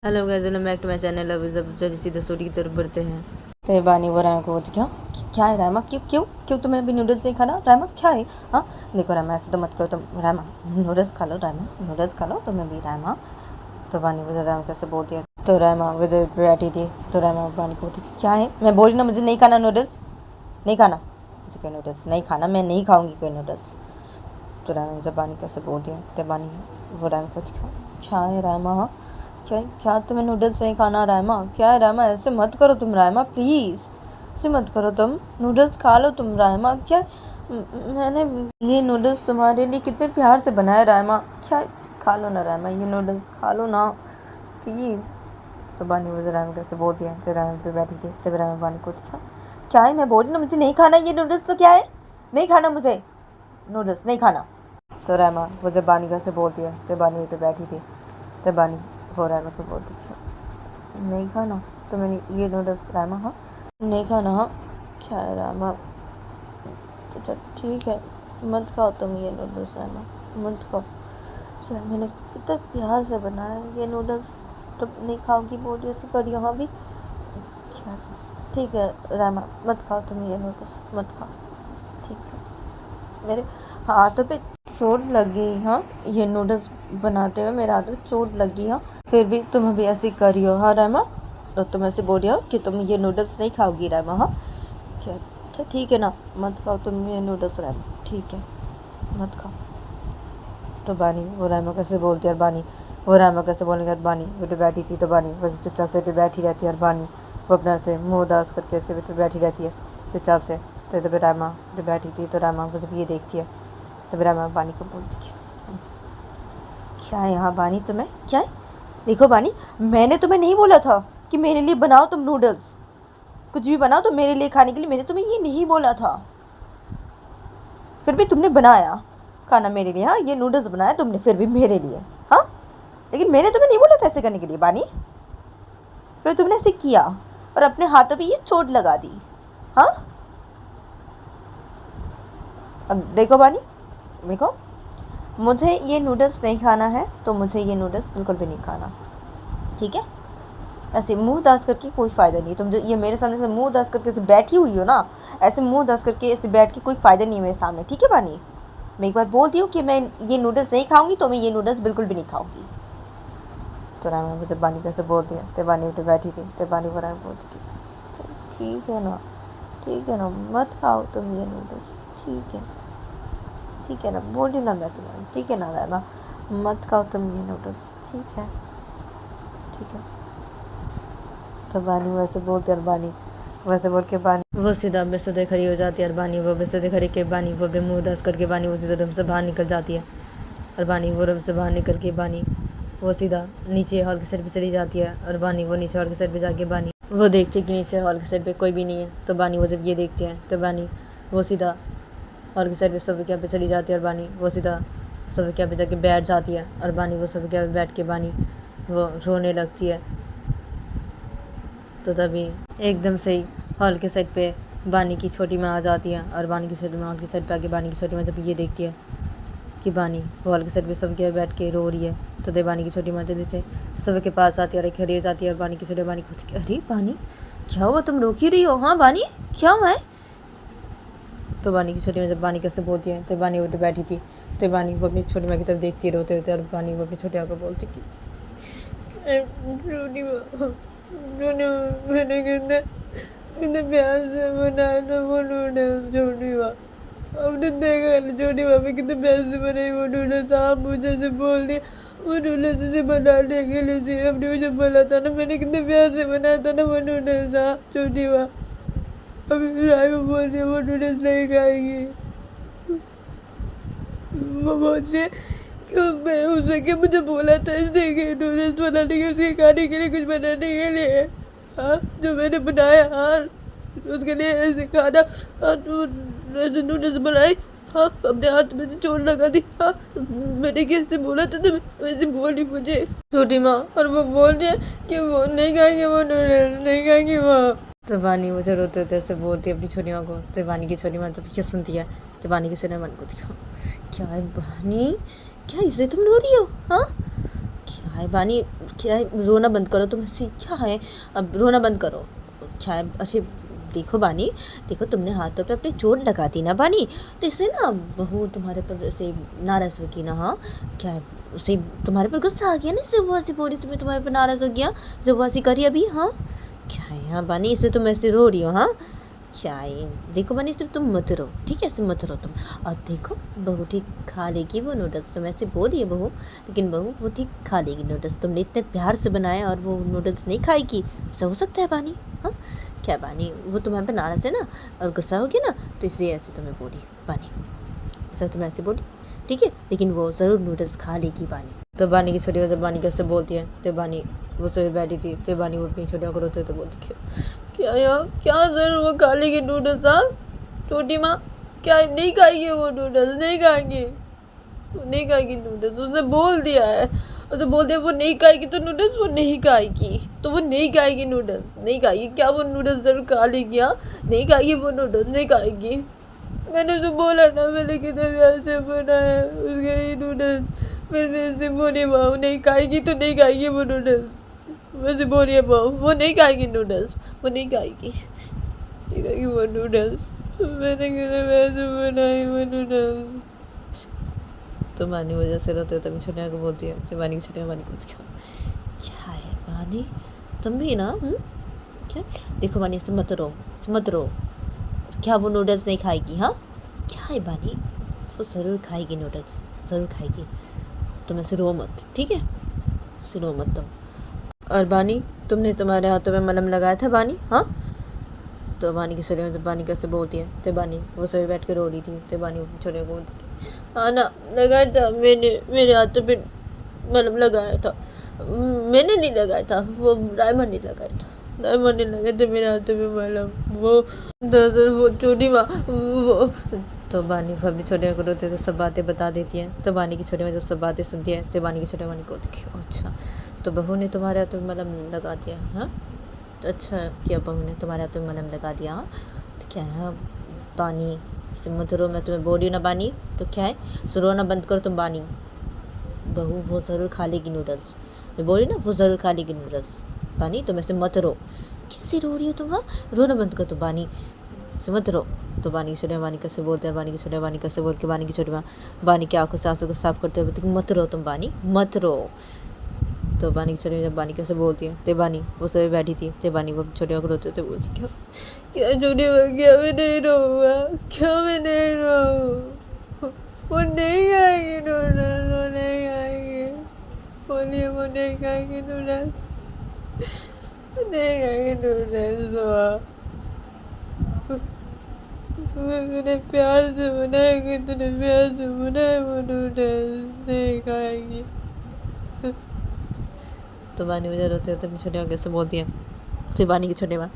Hello guys, welcome back to my channel. अब चलिए सीधा स्टोरी की तरफ बढ़ते हैं। तो बानी वो रामा को क्या क्या है रामा, क्यों क्यों क्यों तुम्हें अभी नूडल्स नहीं खाना रामा, क्या है? हाँ देखो रामा, ऐसे तो मत करो तुम रामा, नूडल्स खा लो रामा, नूडल्स खा लो तुम्हें भी रामा। तो बानी वो रामा कैसे बोलती है, तो रामा वो बैठी थी। तो रामा बानी को बोलती क्या है, मैं बोली ना मुझे नहीं खाना नूडल्स, नहीं खाना मुझे कोई नूडल्स नहीं खाना, मैं नहीं खाऊंगी कोई नूडल्स। तो रामा जब बानी कैसे बोलती है, तो बानी वो रामा को क्या है रामा, क्या क्या तुम्हें नूडल्स नहीं खाना रायमा, क्या है रायमा, ऐसे मत करो तुम रायमा, प्लीज़ ऐसे मत करो तुम, नूडल्स खा लो तुम रायमा। क्या मैंने ये नूडल्स तुम्हारे लिए कितने प्यार से बनाए रायमा, क्या खा लो ना रायमा, ये नूडल्स खा लो ना प्लीज़। तो बानी मुझे रायमा कैसे बोल दिया, तो रायमा पे बैठी थी। तो रायमा बानी को क्या है, मैं बोली ना मुझे नहीं खाना ये नूडल्स, तो क्या है नहीं खाना मुझे नूडल्स नहीं खाना। तो रायमा वो जब बानी कैसे बोलती है, तो बानी पे बैठी थी। तो बानी वो रायमा को बोलती थी नहीं खाना तो मैंने ये नूडल्स रायमा, हाँ नहीं खाना, हाँ क्या है रायमा, अच्छा ठीक है मत खाओ तुम ये नूडल्स रायमा, मत खाओ, क्या मैंने कितना प्यार से बनाया ये नूडल्स, तुम नहीं खाओगी बोलिए ऐसे करियो, हाँ भी क्या ठीक है रायमा मत खाओ तुम ये नूडल्स, मत खाओ ठीक है। मेरे हाथों पे चोट लगी, हाँ ये नूडल्स बनाते हुए मेरे हाथ में चोट लगी, हाँ फिर भी तुम अभी ऐसे कर रही हो, हाँ रामा, तो तुम ऐसे बोल रही हो कि तुम ये नूडल्स नहीं खाओगी रामा, हाँ क्या अच्छा ठीक है ना मत खाओ तुम ये नूडल्स रामा, ठीक है मत खाओ। तो बानी वो रामा कैसे बोलती है, और बानी वो रामा कैसे बोलने के बाद बानी बेटे बैठी थी। तो बानी वैसे चुपचाप से बैठी रहती है, और बानी वो अपना से मुँह उदास करके ऐसे बेटे बैठी रहती है चुपचाप से। तो रामा जो बैठी थी, तो रामा वो जब ये देखती है, तो रामा बानी को बोलती है क्या है यहाँ बानी तुम्हें, क्या है देखो बानी, मैंने तुम्हें नहीं बोला था कि मेरे लिए बनाओ तुम नूडल्स, कुछ भी बनाओ तो मेरे लिए खाने के लिए, मैंने तुम्हें ये नहीं बोला था, फिर भी तुमने बनाया खाना मेरे लिए, हाँ ये नूडल्स बनाया तुमने फिर भी मेरे लिए, हाँ लेकिन मैंने तुम्हें नहीं बोला था ऐसे करने के लिए बानी, फिर तुमने ऐसे किया और अपने हाथों पे ये चोट लगा दी, हाँ अब देखो बानी देखो, मुझे ये नूडल्स नहीं खाना है तो मुझे ये नूडल्स बिल्कुल भी नहीं खाना, ठीक है। ऐसे मुंह उदास करके कोई फ़ायदा नहीं है, तुम जो ये मेरे सामने से मुंह उदास करके ऐसे बैठी हुई हो ना, ऐसे मुंह उदास करके ऐसे बैठ के कोई फ़ायदा नहीं है मेरे सामने, ठीक है बानी। मैं एक बार बोलती हूँ कि मैं ये नूडल्स नहीं खाऊंगी तो मैं ये नूडल्स बिल्कुल भी नहीं खाऊंगी। तो रामा मुझे बानी कैसे बोलती है, तो बानी उठे बैठी थी। तो बानी को रामा बोलती थी ठीक है ना मत खाओ तुम ये नूडल्स, ठीक है ना बोली ना मैं तुम्हें, ठीक है ना रामा मत खाओ तुम ये नूडल्स, ठीक है। तो बानी वैसे बोलते, और बानी वैसे बोल के बानी वो सीधा बेसुदे खड़ी हो जाती है, और बानी वो बेसुदे खड़ी के बानी वो मुँह उदास करके बानी वो सीधा रूम से बाहर निकल जाती है। और बानी वो रूम से बाहर निकल के बानी वो सीधा नीचे हॉल के साइड पे चली जाती है, और बानी वो नीचे हॉल के साइड पे जाके बानी वो देखती है कि नीचे हॉल के साइड पे कोई भी नहीं है। तो बानी वो जब ये देखती है, तो बानी वो सीधा हॉल के साइड पे सोफे पे चली जाती है, और बानी वो सीधा सोफे पे जाके बैठ जाती है, और बानी वो सोफे पे बैठ के बानी वो रोने लगती है। तो तभी एकदम से ही हॉल के साइड पे बानी की छोटी माँ आ जाती है, और बानी की छोटी माँ हॉल के साइड पे आके बानी की छोटी माँ जब ये देखती है कि बानी हॉल के साइड पे सोफे बैठ के रो रही है, तो दे बानी की छोटी माँ जल्दी से सोफे के पास आती है और खड़ी हो जाती है। और बानी की छोटी बानी को अरे बानी क्या हुआ, तुम रो क्यों रही हो, हाँ बानी क्या हुआ है। तो बानी की छोटी माँ जब बानी कैसे बोलती है, तो बानी उठ बैठी थी। तो बानी वो अपनी छोटी माँ की तरफ देखती रोते रोते, और बानी वो अपनी छोटी माँ को बोलती कि छोटी माँ मैंने कितने प्यार से बनाया था वो नूडल्स, छोटी माँ आपने देखा ना छोटी माँ में कितने प्यार से बनाई वो नूडल्स, आप मुझे से बोल दिया वो नूडल्स उसे बनाने के लिए से आपने मुझे बोला था ना, मैंने कितने प्यार से बनाया था ना वो नूडल्स, आप छोटी माँ अभी राय में बोल रही है वो नूडल्स नहीं खाएगी, वो मुझे मैं उसे कि मुझे बोला था इसने कि नूडल्स बनाने के उसके खाने के लिए कुछ बनाने के लिए, हाँ जो मैंने बनाया, हाँ उसके लिए ऐसे खाना, हाँ नूडल्स बनाए, हाँ अपने हाथ में से चोट लगा दी, हाँ मैंने कैसे बोला था तो वैसे बोली मुझे छोटी माँ, और वो बोल दिया कि वो नहीं खाएंगे वो नूडल्स नहीं खाएंगे वो। तो बानी मुझे रोते रोते ऐसे बोलती है अपनी छोटी माँ को। तो बानी की छोटी माँ जब ये सुनती है, तो बानी की छोटी माँ को क्या है बानी, क्या इसलिए तुम रो रही हो, हाँ क्या है बानी, क्या है, रोना बंद करो तुम ऐसी, क्या है, अब रोना बंद करो, क्या है, अच्छे देखो बानी, देखो तुमने हाथों पे अपनी चोट लगा दी ना बानी, तो इससे ना बहू तुम्हारे पर ऐसे नाराज़ होगी ना, हाँ क्या है, उसे तुम्हारे पर गुस्सा आ गया ना, इससे वो ऐसी बोली तुम्हें, तुम्हारे पर नाराज़ हो गया जब वो ऐसी करी अभी, हाँ क्या है, हाँ बानी इससे तुम ऐसे रो रही हो, हाँ क्या है, देखो बानी सिर्फ तुम मत रो, ठीक है, ऐसे मत रो तुम, और देखो बहू ठीक खा लेगी वो नूडल्स, तुम ऐसे बोल रही है बहू, लेकिन बहू वो ठीक खा लेगी नूडल्स, तुमने इतने प्यार से बनाया और वो नूडल्स नहीं खाएगी, ऐसा हो सकता है बानी, हाँ क्या बानी, वो तुम्हारे पर नाराज़ है ना और गुस्सा होगी ना, तो इसलिए ऐसे तुम्हें बोली बानी, ऐसा तुम्हें ऐसे बोली, ठीक है, लेकिन वो ज़रूर नूडल्स खा लेगी बानी। तो बानी की छोटी जब बानी कैसे बोलती है, तो बानी वो सोए बैठी थी, तो बानी वो अपनी छोटियों को रोते तो बोलती क्या यार, क्या ज़रूर वो खा लेगी नूडल्स, हाँ छोटी माँ, क्या नहीं खाएगी वो नूडल्स, नहीं खाएगी, वो नहीं खाएगी नूडल्स, उसने बोल दिया है, उसे बोल दिया वो नहीं खाएगी तो नूडल्स वो नहीं खाएगी, तो वो नहीं खाएगी नूडल्स, नहीं खाएगी, क्या वो नूडल्स ज़रूर खा लेगी, हाँ नहीं खाएगी वो नूडल्स, नहीं खाएगी, मैंने तो बोला ना, मैंने कितने प्यार से बनाया उसके ये नूडल्स, फिर मेरे से बोली बहू नहीं खाएगी तो नहीं खाएगी वो नूडल्स, वैसे बोल रही है बहू वो नहीं खाएगी नूडल्स, वो नहीं खाएगी, नहीं खाएगी वो नूडल्स, मैंने कितने प्यार से बनाई वो नूडल्स। तो मानी वजह से रोते तभी छोटिया को बोलती है, तो बानी की छोटिया बानी को क्या है बानी, तुम भी ना, क्या देखो बानी ऐसे मत रो, मत रो, क्या वो नूडल्स नहीं खाएगी, हाँ क्या है बानी, वो ज़रूर खाएगी नूडल्स, ज़रूर खाएगी, तुम ऐसे रो मत, ठीक है, ऐसे रो मत तुम। और बानी तुमने तुम्हारे हाथों में मलहम लगाया था बानी, हाँ तो बानी की छोटियों जब बानी कैसे बोलती है, तो बानी वो सभी बैठ के रो रही थी, तो बानी छोटियों को बोलती थी हाँ ना लगाया था मैंने, मेरे हाथों पे मलहम लगाया था, मैंने नहीं लगाया था, वो रायमा ने लगाया था, रायमा ने लगाया था मेरे हाथों पे मलहम, वो दरअसल वो छोटी माँ वो, तो बानी अपनी छोटियों को रोते तो सब बातें बता देती हैं, तो बानी की छोटी माँ जब सब बातें सुनती है, तो बानी की छोटी बानी को देखी अच्छा तो बहू ने तुम्हारे हाथों में मलहम लगा दिया, हाँ तो अच्छा किया बहू ने तुम्हारे हाथों में मलहम लगा दिया, हाँ तो क्या है बानी से मत रो, मैं तुम्हें बोल रही हूँ ना बानी, तो क्या है सो रोना बंद करो तुम बानी, बहू वो ज़रूर खा लेगी नूडल्स, मैं बोल रही ना वो ज़रूर खा लेगी नूडल्स, बानी तुम ऐसे मत रो, कैसे रो रही हो तुम, हाँ रोना बंद करो तो बानी से मत रो, तो बानी की छोटी बानी कैसे बोलते हैं, बानी की छोटी बानी कैसे बोल के बानी की छोटी माँ बानी की आंखों से आंसू को साफ करते हुए मत रो तुम बानी, मत रो, तो बानी की छोटी जब बानी कैसे बोलती है, ते बानी वो सभी बैठी थी, ते बानी वो छोटियों को रोते थे बोलती क्या क्या छोटी क्या मैं नहीं रोऊंगा, क्या मैं नहीं रोऊँ, वो नहीं खाएगी नूडल्स, वो नहीं खाएगी, बोलिए वो नहीं खाएगी नूडल्स, नहीं खाएगी नूडल्स, मैंने प्यार से बनाएगी, तूने प्यार से बनाए वो नूडल्स, नहीं खाएगी। तो बानी वजह रोते होते अपनी छोटी माँ कैसे बोलती है, तो बानी की छोटी माँ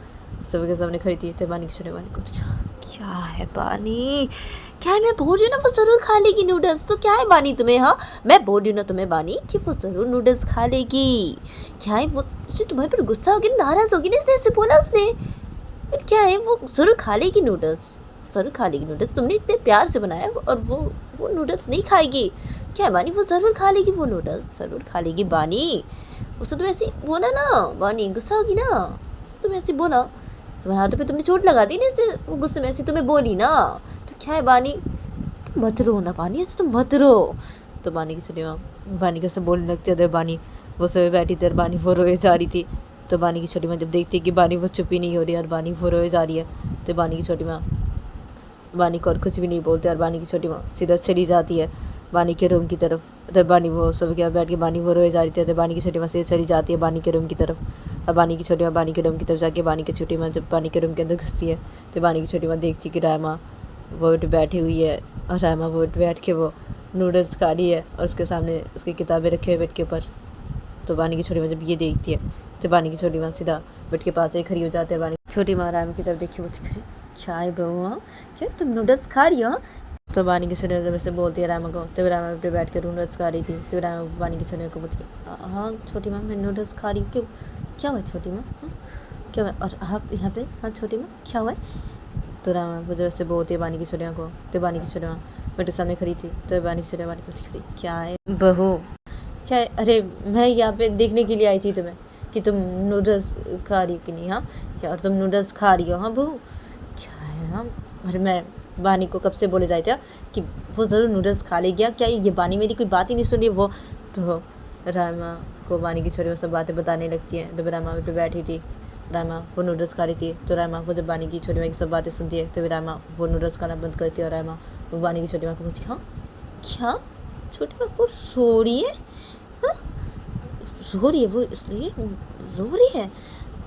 सभी के सामने खड़ी थी, तो बानी की छोटी बानी को क्या है बानी, क्या है मैं बोल रही हूँ ना वो ज़रूर खा लेगी नूडल्स, तो क्या है बानी तुम्हें, हाँ मैं बोल रही हूँ ना तुम्हें बानी कि वो ज़रूर नूडल्स खा लेगी, क्या है वो उसे तुम्हारे पर गुस्सा होगी नाराज़ होगी ना, ऐसे बोला उसने, क्या है वो ज़रूर खा लेगी नूडल्स, ज़रूर खा लेगी नूडल्स, तुमने इतने प्यार से बनाया और वो नूडल्स नहीं खाएगी, क्या है बानी वो ज़रूर खा लेगी वो नूडल्स, ज़रूर खा लेगी बानी, उससे तुम ऐसे बोला ना बानी, गुस्सा होगी ना, तुम ऐसे बोला, तुम्हारे हाथों पे तुमने चोट लगा दी ना, इससे वो गुस्से में ऐसे तुम्हें बोली ना, तो क्या है बानी तुम मत रो ना बानी, ऐसे तुम मत रो, तो बानी की छोटी माँ बानी कैसे बोलने लगती है, बानी वो सब बैठी थी और बानी वो रोए जा रही थी, तो बानी की छोटी माँ जब देखती है कि बानी वो चुप ही नहीं हो रही और बानी वो रोए जा रही है, तो बानी की छोटी माँ बानी को और कुछ भी नहीं बोलते और बानी की छोटी माँ सीधा चली जाती है बानी के रूम की तरफ, तो बानी वो सब क्या बैठ के बानी वो रोए जा रही थी, तो बानी की छोटी माँ सीधे चली जाती है बानी के रूम की तरफ, और बानी की छोटी माँ बानी के रूम की तरफ जाके बानी की छोटी माँ जब बानी के रूम के अंदर घुसती है, तो बानी की छोटी माँ देखती कि रायमा वो बैठी हुई है, और रायमा वो बैठ के वो नूडल्स खा रही है और उसके सामने उसकी किताबें रखे हुए बेड के ऊपर, तो बानी की छोटी माँ जब ये देखती है, तो बानी की छोटी माँ सीधा बेड के पास ही खड़ी हो जाती है, बानी छोटी माँ रायमा की तरफ देखी बोलती खड़ी क्या है बहू, हाँ क्या तुम नूडल्स खा रही हो, तो बानी की छोटी जब ऐसे बोलती है रायमा को, तो रायमा पे बैठ कर नूडल्स खा रही थी, तो रायमा बानी की छोटी को बोलती है हाँ छोटी माँ मैं नूडल्स खा रही हूँ, क्यों क्या हुआ छोटी माँ, क्या हुआ, और आप यहाँ पे, हाँ छोटी माँ क्या हुआ, तो रायमा वो जैसे बोलती है बानी की छोटी को, तो बानी की छोटी माँ मेरे सामने खड़ी थी, तो बानी की छोटी बानी को खड़ी क्या है बहू, क्या है? अरे मैं यहाँ पे देखने के लिए आई थी तुम्हें कि तुम नूडल्स खा रही कि नहीं। हाँ क्या? और तुम नूडल्स खा रही हो? हाँ बहू क्या है? हाँ अरे मैं बानी को कब से बोले जाए थे कि वो ज़रूर नूडल्स खा ले गया। क्या ये बानी मेरी कोई बात ही नहीं सुन रही? वो तो रामा को बानी की छोरी में सब बातें बताने लगती हैं। जब रामा पे बैठी थी, रामा वो नूडल्स खा रही थी, तो रामा वो जब बानी की छोरी में सब बातें सुनती है तो रामा वो नूडल्स खाना बंद करती है। और रामा वो बानी की छोटी माँ को बोलती हाँ क्या? छोटी माँ वो सो रही है? हाँ रो रही है वो, इसलिए रो रही है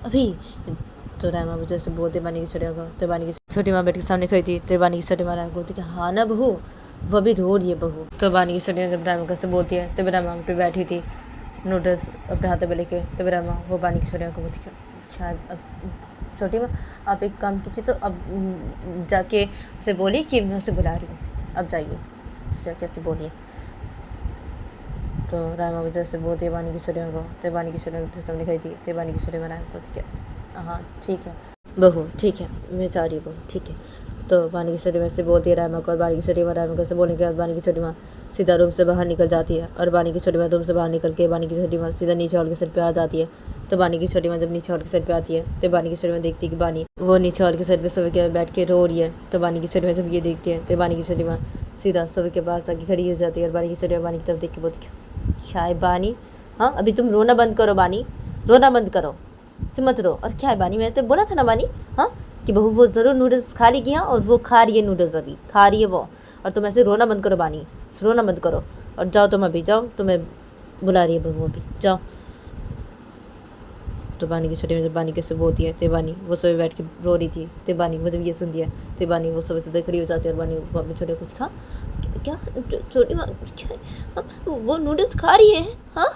अभी? तो रामा मुझे ऐसे बोलते बानी की छोटी माँ को। तो बानी की छोटी माँ बेटी के सामने खड़ी थी। तो बानी की छोटी माँ रामा को बोलती कि हाँ ना बहू, वो भी रो रही है बहू। तो बानी की छोटी माँ जब रामा को ऐसे बोलती है तो रामा पे बैठी थी नूडल्स अपने हाथों में लेके। तो रामा वो बानी की छोटी माँ को बोलती क्या? अब छोटी माँ आप एक काम कीजिए, तो अब जाके उसे बोलिए कि मैं उसे बुला रही हूँ, अब जाइए, उससे कैसे बोलिए। तो रामा वजह से बोलती है बानी की छोटी माँ को। तो बानी की छोटी माँ सामने खड़ी थी। तो बानी की छोटी माँ रामा को बोलती क्या? हाँ ठीक है बहू, ठीक है मैं जा रही हूँ बहू, ठीक है। तो बानी की छोटी माँ से बोलती है रामा को। और बानी की छोटी माँ रामा को ऐसे बोलने के बाद बानी की छोटी माँ सीधा रूम से बाहर निकल जाती है। और बानी की छोटी माँ रूम से बाहर निकल के बानी की छोटी माँ सीधा नीचे हॉल के साइड पे आ जाती है। तो बानी की छोटी माँ जब नीचे हॉल के साइड पे आती है तो बानी की छोटी माँ देखती है कि बानी वो नीचे हॉल के साइड पे सोफे के बैठ के रो रही है। तो बानी की छोटी माँ जब ये देखती है तो बानी की छोटी माँ सीधा सोफे के पास आके खड़ी हो जाती है। और बानी की छोटी माँ बानी की तरफ देख के बोलती क्या है बानी? हाँ अभी तुम रोना बंद करो बानी, रोना बंद करो, से मत रो। और क्या है बानी? मैंने तो बोला था ना बानी, हाँ कि बहू वो ज़रूर नूडल्स खा लेगी। हाँ और वो खा रही है नूडल्स, अभी खा रही है वो। और तुम ऐसे रोना बंद करो बानी, रोना बंद करो और जाओ तुम अभी, जाओ, तुम्हें बुला रही है बहू अभी, जाओ। तो बानी की छोटी में जब बानी कैसे बोलती है तो बानी वो सुबह बैठ के रो रही थी। तो बानी वो जब ये सुनती है तो बानी वो सुबह से खड़ी हो जाती है। और बानी वो अपने छोटे कुछ खा क्या? छोटी माँ क्या? हाँ, वो नूडल्स खा रही है? हाँ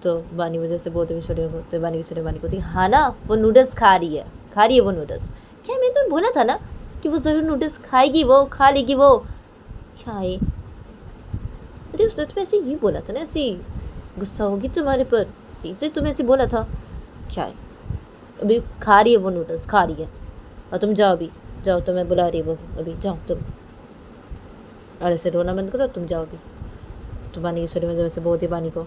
तो बानी वजह से बोलते हुए छोटे को। तो बानी की छोटे बानी को थी हाँ ना वो नूडल्स खा रही है वो नूडल्स। क्या मैंने तुम्हें बोला था ना कि वो ज़रूर नूडल्स खाएगी, वो खा लेगी वो। क्या है? अरे उसने तुम्हें ऐसे ही बोला था ना, ऐसे गुस्सा होगी तुम्हारे पर, से तुम्हें ऐसे बोला था। क्या है? अभी खा रही है वो नूडल्स, खा रही है। और तुम जाओ अभी, जाओ, तुम्हें बुला रही है वो अभी, जाओ तुम। और ऐसे रोना बंद करो, तुम जाओ अभी। तो बानी की छोटी में जब ऐसे बोलती बानी को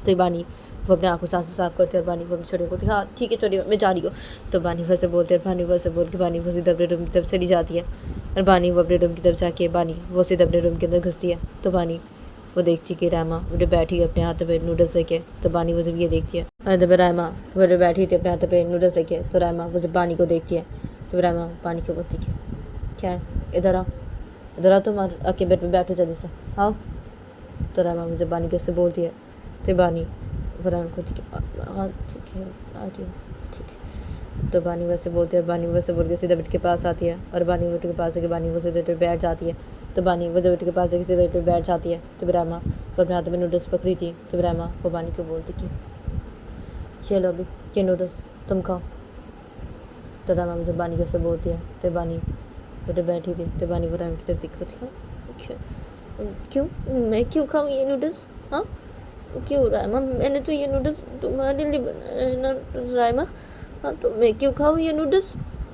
तो बानी वो अपने आँखों से आंसू साफ करते और बानी वो अपनी छोटी को हाँ ठीक है छोटी मैं जा रही हूँ। तो बानी वैसे बोलते और बानी वैसे बोल के बानी वो सीधा अपने रूम की तरफ चली जाती है। और बानी वो अपने रूम की तरफ जाके बानी वो सीधा अपने रूम के अंदर घुसती है। तो बानी वो देखती है कि रामा वो बैठी है अपने हाथ पे नूडल्स लेके। तो बानी वो जब ये देखती है और जब रामा वो बैठी थी अपने हाथ पे नूडल्स लेके, तो रामा वो जब बानी को देखती है तो रामा बानी को बोलती है क्या है? इधर आओ, इधर आओ, तुम आके बेड पे बैठो जल्दी से, आओ। तो रामा मुझे बानी कैसे बोलती है तो बानी वो रामा को हाँ ठीक है आ रही हूँ, ठीक है। तो बानी वैसे बोलती है, बानी वैसे बोल के सीधा बेड के पास आती है। और बानी बेड के पास आके बानी वो सीधे पे बैठ जाती है। तो बानी वो बेड के पास आके सीधे पे बैठ जाती है। तो रामा वो अपने हाथ में नूडल्स पकड़ी थी। तो रामा वो बानी को बोलती कि चलो अभी ये नूडल्स तुम खाओ। तो रामा मुझे बानी कैसे बोलती है तो बानी बेटे बैठी थी। तो बानी वो रामा की तरफ दिखा क्यों मैं क्यों खाऊँ ये नूडल्स? हाँ क्यों रामा? मैंने तो ये नूडल्स तुम्हारे लिए बनाया है ना रामा। हाँ तो मैं क्यों खाऊँ ये नूडल्स?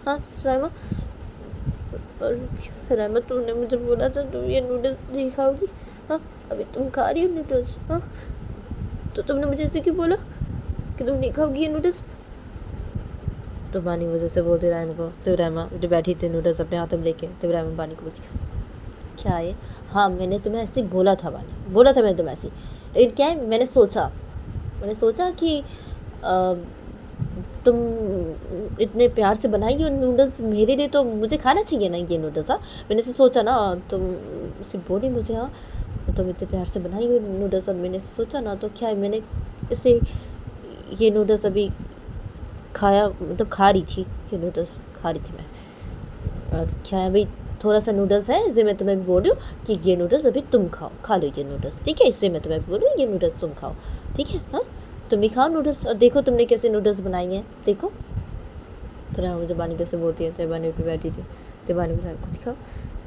हाँ रामा। और रामा तुमने मुझे बोला था तुम ये नूडल्स नहीं खाओगी। हाँ अभी तुम खा रही हो नूडल्स। हाँ तो तुमने मुझे ऐसे क्यों बोला कि तुम नहीं खाओगी ये नूडल्स? तो बानी वजह से बोलती रामा को। तो रामा बैठी थी नूडल्स अपने हाथों में लेके। तो रामा बानी को पूछा क्या है? हाँ मैंने तुम्हें ऐसे बोला था बानी, बोला था मैंने तुम्हें ऐसे, लेकिन क्या है मैंने सोचा कि तुम इतने प्यार से बनाई हो नूडल्स मेरे लिए तो मुझे खाना चाहिए ना ये नूडल्स। हाँ मैंने ऐसे सोचा ना, तुम उसे बोली मुझे हाँ तुम इतने प्यार से बनाई हो नूडल्स और मैंने सोचा ना, तो क्या है मैंने इसे ये नूडल्स अभी खाया, मतलब खा रही थी, ये नूडल्स खा रही थी मैं। और क्या है भाई थोड़ा सा नूडल्स है इसलिए मैं तुम्हें बोल रही हूँ कि ये नूडल्स अभी तुम खाओ, खा लो ये नूडल्स, ठीक है? इसलिए मैं तुम्हें बोल रही हूँ ये नूडल्स तुम खाओ, ठीक है? हाँ तुम भी खाओ नूडल्स और देखो तुमने कैसे नूडल्स बनाई हैं, देखो। तो रामा मुझे बानी कैसे बोलती है। तो बानी पे बैठी थी। तो बानी को कुछ खाओ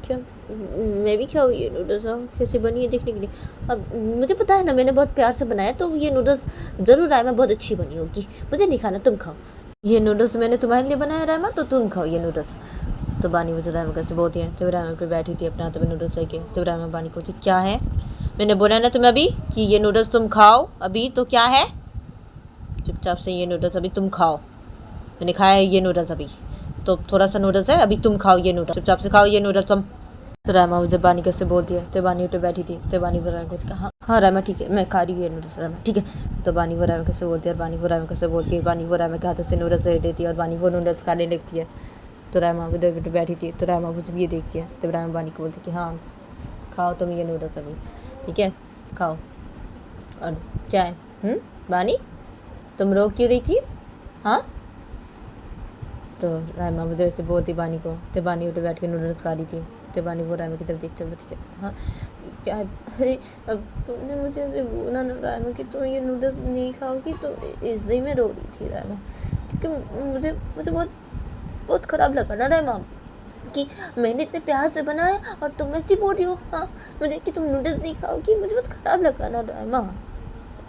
क्या? मैं भी खाऊँ ये नूडल्स? हाँ कैसे बनी है देखने के लिए। अब मुझे पता है ना मैंने बहुत प्यार से बनाया, तो ये नूडल्स ज़रूर रामा बहुत अच्छी बनी होगी, मुझे नहीं खाना, तुम खाओ ये नूडल्स, मैंने तुम्हारे लिए बनाया रामा, तो तुम खाओ ये नूडल्स। तो बानी मुझे रामा कैसे बोलती है। तो रामा पे बैठी थी अपने हाथ में नूडल्स लेके। तो रामा बानी को क्या है मैंने बोला ना तुम्हें अभी कि ये नूडल्स तुम खाओ अभी, तो क्या है, चुपचाप से ये नूडल्स अभी तुम खाओ। मैंने खाया है ये नूडल्स अभी, तो थोड़ा सा नूडल्स है, अभी तुम खाओ ये नूडल्स, चुपचाप से खाओ ये नूडल्स तुम। तो रामा मुझे बानी कैसे बोलती है, तो बानी उठे बैठी थी, तो बानी वो रामा को हाँ हाँ रामा ठीक है, मैं खा रही हूँ ये नूडल्स रामा ठीक है। तो बानी वो रामा कैसे बोलती है, और बानी वो रामा कैसे बोल के बानी वो रामा के हाथों से नूडल्स ले लेती है, और बानी वो नूडल्स खाने लगती है। तो रामा उधर उठे बैठी थी, तो रामा मुझे ये देखती है, तो रामा बानी को बोलती कि हाँ खाओ तुम ये नूडल्स अभी, ठीक है खाओ। और चाय बानी तुम रोक क्यों रही थी, हाँ। तो रायमा मुझे ऐसे बोलती बानी को, तो बानी उठे बैठ के नूडल्स खा रही थी, तो बानी वो रायमा की तरफ देखते हुए ठीक है हाँ क्या है, अरे अब तुमने मुझे ऐसे बोला ना रायमा कि तुम ये नूडल्स नहीं खाओगी, तो इसलिए मैं रो रही थी रायमा, क्योंकि मुझे मुझे बहुत बहुत ख़राब लगा ना रायमा कि मैंने इतने प्यार से बनाया और तुम ऐसी बोल रही हो हाँ मुझे कि तुम नूडल्स नहीं खाओगी, मुझे बहुत ख़राब लगा ना रायमा,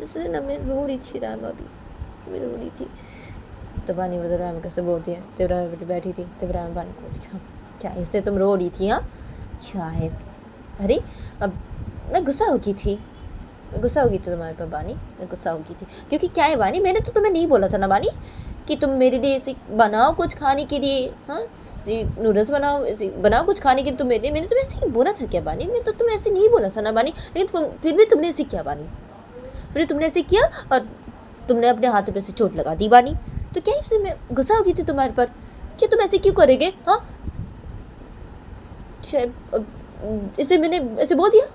इसलिए ना मैं रो रही थी रायमा भी, मैं रो रही थी। तो बानी वजह रायमा कैसे बोलती है, तो रायमा बैठी थी, तो रायमा बानी को क्या इससे तुम रो रही थी, हाँ क्या है, अरे अब मैं गुस्सा हो गई थी, मैं गुस्सा हो गई थी तुम्हारे पर बानी, मैं गुस्सा हो गई थी क्योंकि क्या है बानी, मैंने तो तुम्हें नहीं बोला था ना बानी कि तुम मेरे लिए ऐसे बनाओ कुछ खाने के लिए, हाँ जी नूडल्स बनाओ, बनाओ कुछ खाने के लिए, तो मैंने तुम्हें ऐसे बोला था क्या बानी, मैं तो तुम्हें ऐसे नहीं बोला था ना बानी, लेकिन फिर भी तुमने ऐसे किया बानी, फिर तुमने ऐसे किया और तुमने अपने हाथों पे से चोट लगा दी बानी, तो क्या इससे मैं गुस्सा हो गई थी तुम्हारे पर कि तुम ऐसे क्यों करेंगे, हाँ इसे मैंने ऐसे बोल दिया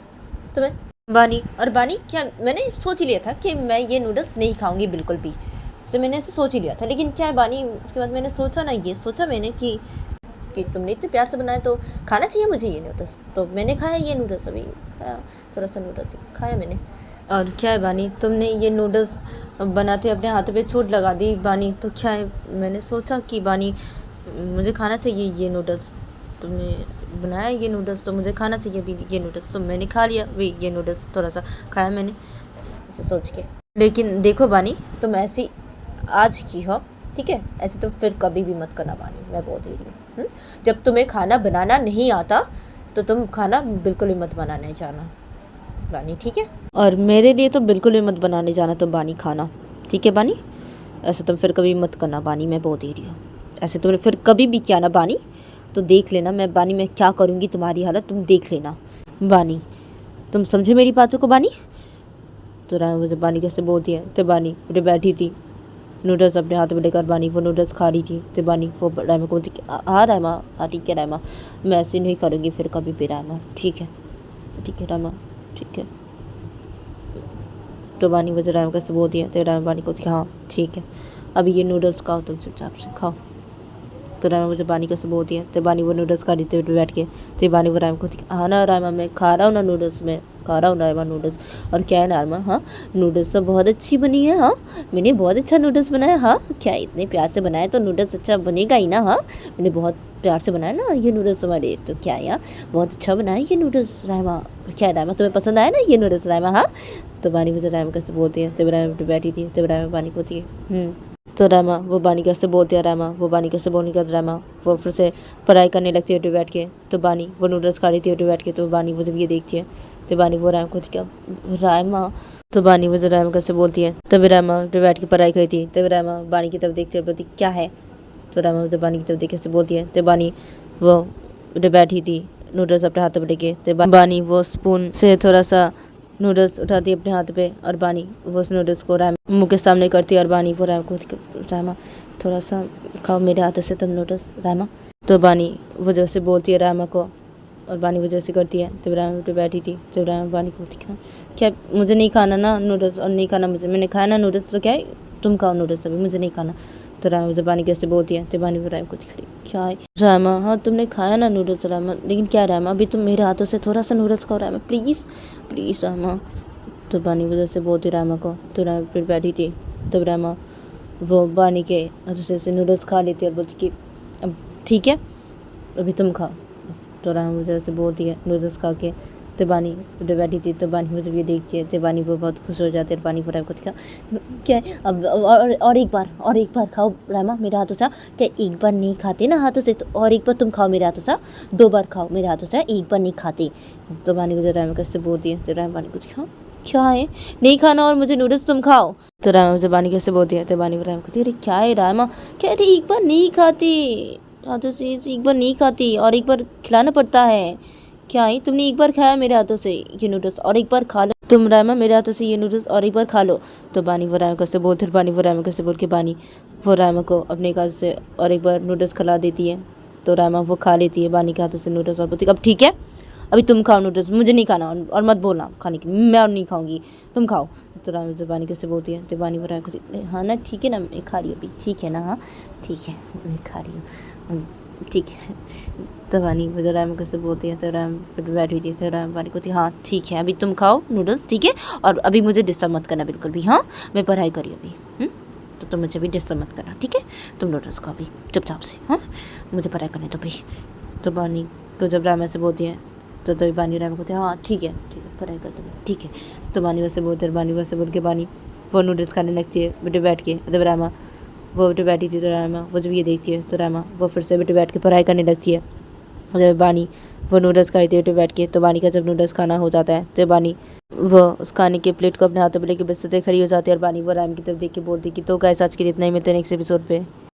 तुम्हें बानी, और बानी क्या मैंने सोच ही लिया था कि मैं ये नूडल्स नहीं खाऊंगी बिल्कुल भी, इसे मैंने ऐसे सोच ही लिया था, लेकिन क्या है बानी उसके बाद मैंने सोचा ना, ये सोचा मैंने कि तुमने इतने प्यार से बनाया तो खाना चाहिए मुझे ये नूडल्स, तो मैंने खाया ये नूडल्स, अभी खाया थोड़ा सा नूडल्स खाया मैंने। और क्या है बानी तुमने ये नूडल्स बनाते अपने हाथों पे चोट लगा दी बानी, तो क्या है मैंने सोचा कि बानी मुझे खाना चाहिए ये नूडल्स, तुमने बनाया ये नूडल्स तो मुझे खाना चाहिए अभी ये नूडल्स, तो मैंने खा लिया वही ये नूडल्स, थोड़ा सा खाया मैंने ऐसे सोच के। लेकिन देखो बानी तुम ऐसी आज की हो ठीक है, ऐसे तुम फिर कभी भी मत करना बानी, मैं बोल दे रही हूँ। जब तुम्हें खाना बनाना नहीं आता तो तुम खाना बिल्कुल भी मत बनाने जाना बानी, ठीक है, और मेरे लिए तो बिल्कुल भी मत बनाने जाना तो बानी खाना, ठीक है बानी, ऐसे तुम फिर कभी मत करना बानी, मैं बोल दे रही हूँ, ऐसे तुमने फिर कभी भी किया ना बानी तो देख लेना मैं बानी मैं क्या करूँगी तुम्हारी हालत, तुम देख लेना बानी, तुम समझे मेरी बातों को बानी। तो रायमा मुझे बानी कैसे बोलती है, तो बानी उठे बैठी थी, नूडल्स अपने हाथ में लेकर बानी वो नूडल्स खा रही थी, तो बानी वो रायमा को बोलती हाँ रायमा हाँ ठीक है रायमा, मैं ऐसे नहीं करूँगी फिर कभी भी रायमा, ठीक है रायमा ठीक है। तो बानी मुझे रायमा कैसे बोलती है, तो रायमा बानी को हाँ ठीक है अभी ये नूडल्स खाओ तुम चुपचाप से खाओ। तो रायमा मुझे बानी कैसे बोलती है, तो बानी वो नूडल्स खा रही थी बैठ के, तो बानी वो रायमा को हाँ ना रायमा मैं खा रहा हूँ ना नूडल्स, मैं खा रहा हूँ रायमा नूडल्स, और क्या है रायमा हाँ नूडल्स तो बहुत अच्छी बनी है, हाँ मैंने बहुत अच्छा नूडल्स बनाया, हाँ क्या इतने प्यार से बनाया तो नूडल्स अच्छा बनेगा ही ना, हाँ मैंने बहुत प्यार से बनाया ना ये नूडल्स हमारे, तो क्या यार बहुत अच्छा बनाया ये नूडल्स रायमा, क्या है रायमा तुम्हें पसंद आया ना ये नूडल्स रायमा, हाँ। तो बानी मुझे रायमा कैसे बोलती है, तो रायमा बैठी थी, तो रायमा बानी को होती है तो रायमा वो बानी कैसे बोलती है, रायमा वो बानी कैसे बोलने का रायमा वो फिर से पढ़ाई करने लगती है उठे बैठ के, तो बानी वो नूडल्स खा रही थी उठे बैठ के, तो बानी वो जब ये देखती है तो बानी वो रायमा को क्या रायमा, तो बानी वो रायमा कैसे बोलती है, तभी रायमा उठे बैठ के पढ़ाई करी थी, तभी रायमा बानी की तरफ देखती है बोलती क्या है, तो रायमा जब बानी की तरफ देख कैसे बोलती है, तो बानी वो उठे बैठी थी नूडल्स अपने हाथों में लेके, तो बानी वो स्पून से थोड़ा सा नूडल्स उठाती है अपने हाथ पे, और बानी वो उस नूडल्स को रायमा मुँह के सामने करती है, और बानी वो रायमा को रायमा थोड़ा सा खाओ मेरे हाथों से तुम नूडल्स रायमा। तो बानी वो जैसे बोलती है रायमा को, और बानी वो जैसे करती है, तो रायमा पे बैठी थी, तो रायमा बानी को क्या मुझे नहीं खाना ना नूडल्स, और नहीं खाना मुझे, मैंने खाया ना नूडल्स, तो क्या है तुम खाओ नूडल्स अभी मुझे नहीं खाना। तो रायमा जब बानी कैसे बोलती है, तो बानी वो रायमा को दिख क्या है रायमा हाँ तुमने खाया ना नूडल्स रायमा, लेकिन क्या रायमा अभी तुम मेरे हाथों से थोड़ा सा नूडल्स खाओ रायमा प्लीज़ प्लीज़ रायमा। तो बानी वजह से बोलती रायमा को, तो रायमा फिर बैठी थी, तब रायमा वो बानी के हाथों से नूडल्स खा लेती है और बोलती कि अब ठीक है अभी तुम खाओ। तो रायमा वजह से बोलती है नूडल्स खा के, तो बानी उधर बैठी थी। तो बानी वो जब ये देखती है तो बानी वो बहुत खुश हो जाती है। और बानी को रायमा को दिखा क्या है अब और एक बार खाओ रायमा मेरे हाथों से। क्या एक बार नहीं खाते ना हाथों से, तो और एक बार तुम खाओ मेरे हाथों से, 2 बार खाओ मेरे हाथों से, एक बार नहीं खाते। तो बानी को जब रायमा कैसे बोलती है तो रायमा बानी कुछ खाओ क्या है नहीं खाना और मुझे नूडल्स तुम खाओ। तो रायमा जब बानी कैसे बोलती है तो बानी रायमा कहती है अरे क्या है रायमा, क्या अरे एक बार नहीं खाती हाथों से, एक बार नहीं खाती और एक बार खिलाना पड़ता है। क्या है तुमने एक बार खाया मेरे हाथों से ये नूडल्स और एक बार खा लो तुम रायमा मेरे हाथों से ये नूडल्स और एक बार खा लो। तो बानी वो रायमा कैसे बोलते बानी वो रायमा कैसे बोल के बानी वो रायमा को अपने हाथ से और एक बार नूडल्स खिला देती है। तो रायमा वो खा लेती है बानी के हाथों से नूडल्स और बोलती अब ठीक है अभी तुम खाओ नूडल्स, मुझे नहीं खाना और मत बोलना खाने की, मैं और नहीं खाऊंगी, तुम खाओ। तो रायमा जब बानी कैसे बोलती है तो बानी वो रायमा को हाँ ना ठीक है ना मैं खा रही हूँ अभी, ठीक है ना, हाँ ठीक है मैं खा रही हूँ ठीक है। तो बानी वो जब रायमा कैसे बोलती है तो रायमा बैठी थी। तो रायमा बानी को थी हाँ ठीक है अभी तुम खाओ नूडल्स ठीक है, और अभी मुझे डिस्टर्ब मत करना बिल्कुल भी, हाँ मैं पढ़ाई करी अभी। तो तुम मुझे भी डिस्टर्ब मत करना ठीक है, तुम नूडल्स खाओ अभी चुपचाप से, हाँ मुझे पढ़ाई करने दो भाई। तो बानी को जब रायमा से बोलती है तो तभी बानी रायमा को हाँ ठीक है पढ़ाई कर दूँगी ठीक है। तो बानी वैसे बोलते हैं, बानी वैसे बोल के बानी वो नूडल्स खाने लगती है बेटे बैठ के। जब रायमा वो बेटे बैठी थी तो रायमा वो जब ये देखती है तो रायमा वो फिर से बेटे बैठ के पढ़ाई करने लगती है। जब बानी वो नूडल्स खाई थी बेटे बैठ के, तो बानी का जब नूडल्स खाना हो जाता है तो बानी वो उस खाने के प्लेट को अपने हाथों में लेके बिस्तर खड़ी हो जाती है। और बानी वो रायमा की तरफ देख के बोलती कि तो गाइस आज के लिए इतना ही, मिलते हैं नेक्स्ट एपिसोड पे।